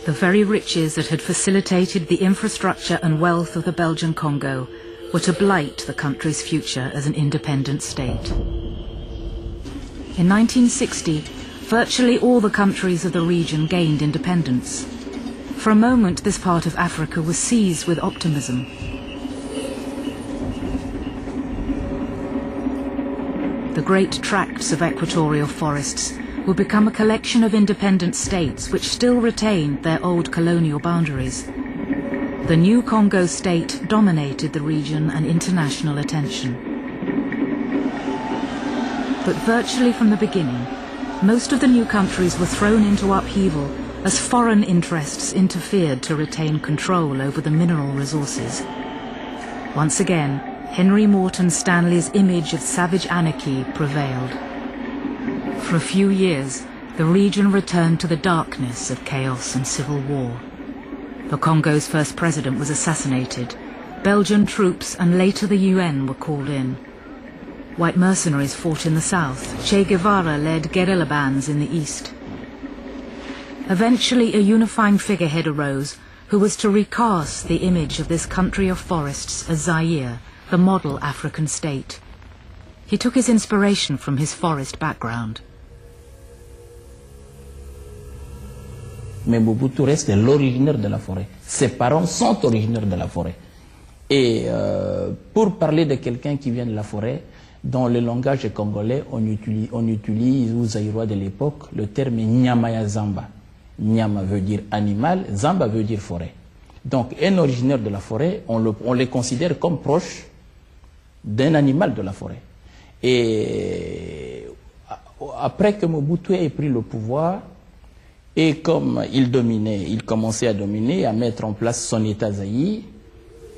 The very riches that had facilitated the infrastructure and wealth of the Belgian Congo were to blight the country's future as an independent state. In 1960, virtually all the countries of the region gained independence. For a moment, this part of Africa was seized with optimism. The great tracts of equatorial forests would become a collection of independent states which still retained their old colonial boundaries. The new Congo state dominated the region and international attention. But virtually from the beginning, most of the new countries were thrown into upheaval as foreign interests interfered to retain control over the mineral resources. Once again, Henry Morton Stanley's image of savage anarchy prevailed. For a few years, the region returned to the darkness of chaos and civil war. The Congo's first president was assassinated. Belgian troops and later the UN were called in. White mercenaries fought in the south. Che Guevara led guerrilla bands in the east. Eventually, a unifying figurehead arose who was to recast the image of this country of forests as Zaire, the model African state. He took his inspiration from his forest background. Mais Mobutu reste l'originaire de la forêt. Ses parents sont originaires de la forêt. Et pour parler de quelqu'un qui vient de la forêt, dans le langage congolais, on utilise, aux Zaïrois de l'époque, le terme Nyamaya Zamba. Nyama veut dire animal, Zamba veut dire forêt. Donc, un originaire de la forêt, on les considère comme proches d'un animal de la forêt. Et après que Mobutu ait pris le pouvoir, et comme il commençait à dominer, à mettre en place son État Zaïre,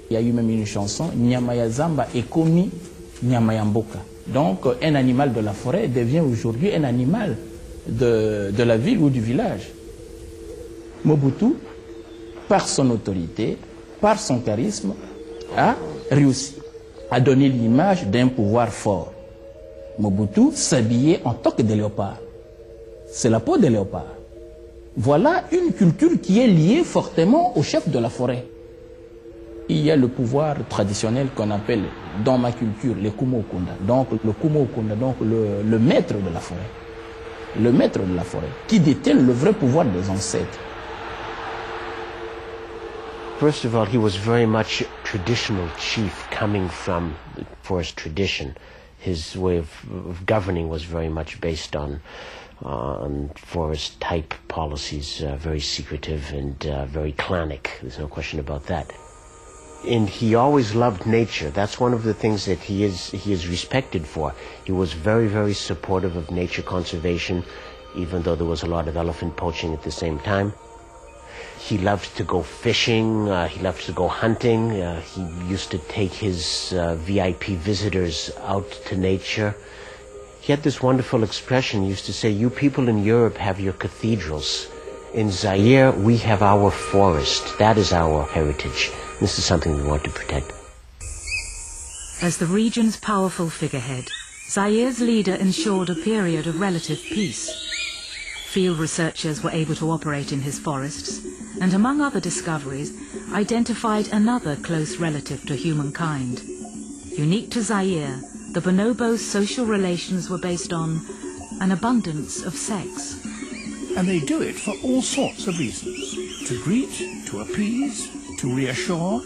il y a eu même une chanson, Nyamaya Zamba est commis Nyamaya Mboka. Donc, un animal de la forêt devient aujourd'hui un animal de la ville ou du village. Mobutu, par son autorité, par son charisme, a réussi à donner l'image d'un pouvoir fort. Mobutu s'habillait en toque de léopard. C'est la peau de léopard. Voilà une culture qui est liée fortement au chef de la forêt. Il y a le pouvoir traditionnel qu'on appelle, dans ma culture, le Kumo-Okunda. Donc le Kumo-Okunda, donc le maître de la forêt. Le maître de la forêt, qui détient le vrai pouvoir des ancêtres. First of all, he was very much a traditional chief coming from the forest tradition. His way of governing was very much based on forest-type policies, very secretive and very clanic. There's no question about that. And he always loved nature. That's one of the things that he is respected for. He was very, very supportive of nature conservation, even though there was a lot of elephant poaching at the same time. He loved to go fishing, he loved to go hunting, he used to take his VIP visitors out to nature. He had this wonderful expression. He used to say, you people in Europe have your cathedrals. In Zaire, we have our forest. That is our heritage. This is something we want to protect. As the region's powerful figurehead, Zaire's leader ensured a period of relative peace. Field researchers were able to operate in his forests, and among other discoveries, identified another close relative to humankind. Unique to Zaire, the bonobos' social relations were based on an abundance of sex. And they do it for all sorts of reasons. To greet, to appease, to reassure,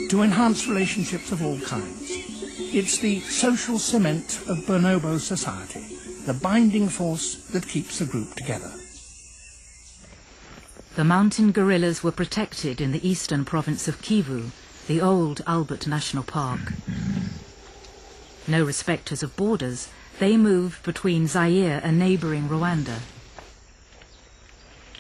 to enhance relationships of all kinds. It's the social cement of bonobo society, the binding force that keeps the group together. The mountain gorillas were protected in the eastern province of Kivu, the old Albert National Park. No respecters of borders, they moved between Zaire and neighbouring Rwanda.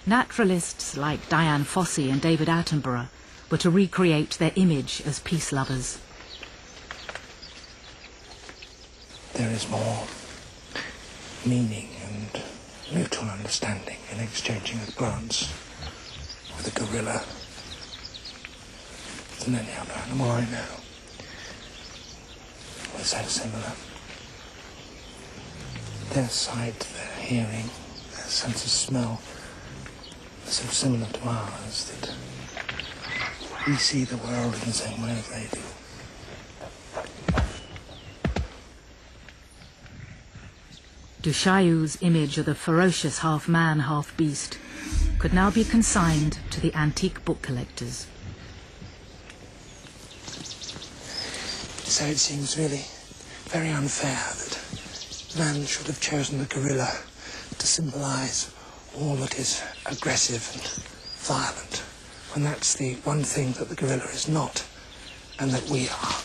Naturalists like Diane Fossey and David Attenborough were to recreate their image as peace lovers. There is more meaning and mutual understanding in exchanging a glance with a gorilla than any other animal I know. We're so similar. Their sight, their hearing, their sense of smell, so similar to ours that we see the world in the same way as they do. Dushayu's image of the ferocious half-man, half-beast could now be consigned to the antique book collectors. So it seems really very unfair that man should have chosen the gorilla to symbolise all that is aggressive and violent, when that's the one thing that the gorilla is not, and that we are.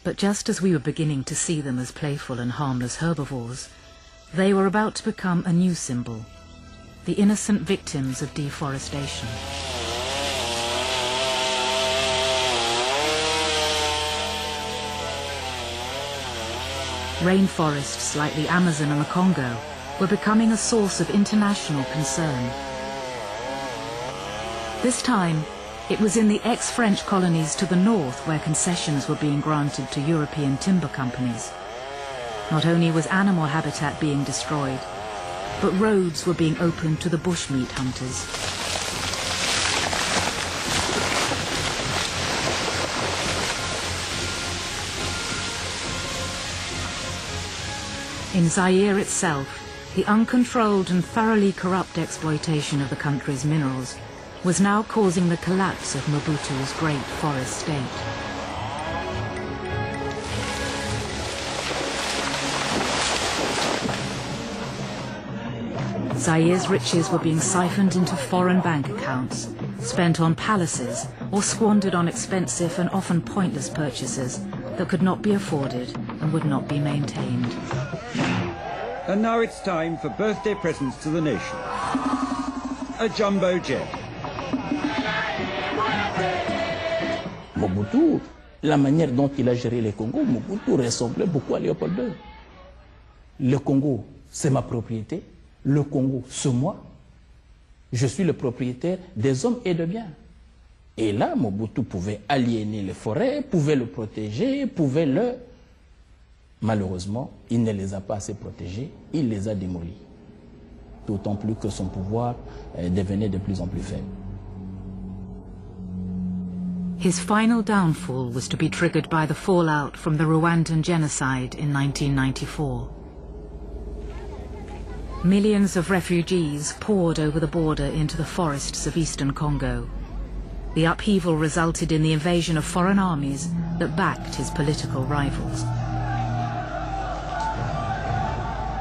But just as we were beginning to see them as playful and harmless herbivores, they were about to become a new symbol, the innocent victims of deforestation. Rainforests like the Amazon and the Congo were becoming a source of international concern. This time, it was in the ex-French colonies to the north where concessions were being granted to European timber companies. Not only was animal habitat being destroyed, but roads were being opened to the bushmeat hunters. In Zaire itself, the uncontrolled and thoroughly corrupt exploitation of the country's minerals was now causing the collapse of Mobutu's great forest state. Zaire's riches were being siphoned into foreign bank accounts, spent on palaces, or squandered on expensive and often pointless purchases that could not be afforded and would not be maintained. And now it's time for birthday presents to the nation. A jumbo jet. Mobutu, la manière dont il a géré le Congo, Mobutu ressemblait beaucoup à Léopold II. Le Congo, c'est ma propriété. Le Congo, c'est moi. Je suis le propriétaire des hommes et des biens. Et là, Mobutu pouvait aliéner les forêts, pouvait le protéger, pouvait le... Malheureusement, il ne les a pas assez protégés, il les a démolis. D'autant plus que son pouvoir devenait de plus en plus faible. His final downfall was to be triggered by the fallout from the Rwandan genocide in 1994. Millions of refugees poured over the border into the forests of eastern Congo. The upheaval resulted in the invasion of foreign armies that backed his political rivals.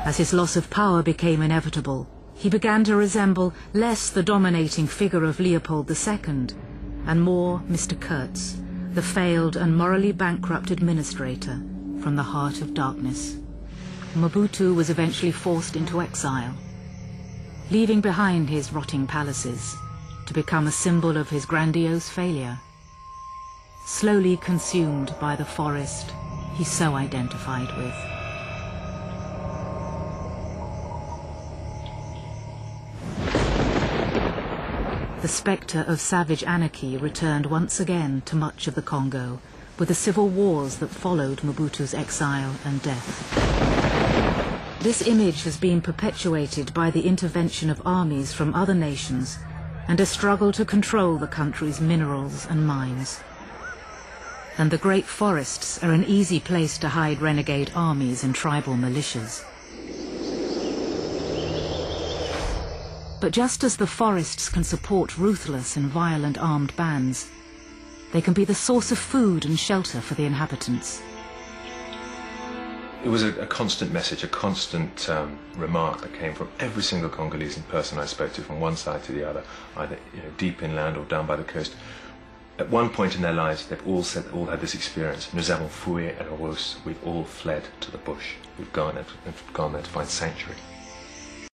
As his loss of power became inevitable, he began to resemble less the dominating figure of Leopold II and more Mr. Kurtz, the failed and morally bankrupt administrator from the heart of darkness. Mobutu was eventually forced into exile, leaving behind his rotting palaces to become a symbol of his grandiose failure, slowly consumed by the forest he so identified with. The spectre of savage anarchy returned once again to much of the Congo, with the civil wars that followed Mobutu's exile and death. This image has been perpetuated by the intervention of armies from other nations and a struggle to control the country's minerals and mines. And the great forests are an easy place to hide renegade armies and tribal militias. But just as the forests can support ruthless and violent armed bands, they can be the source of food and shelter for the inhabitants. It was a constant message, a constant remark that came from every single Congolese person I spoke to, from one side to the other, either deep inland or down by the coast. At one point in their lives, they've all said, all had this experience. Nous avons fui à la rousse. We've all fled to the bush. We've gone there to find sanctuary.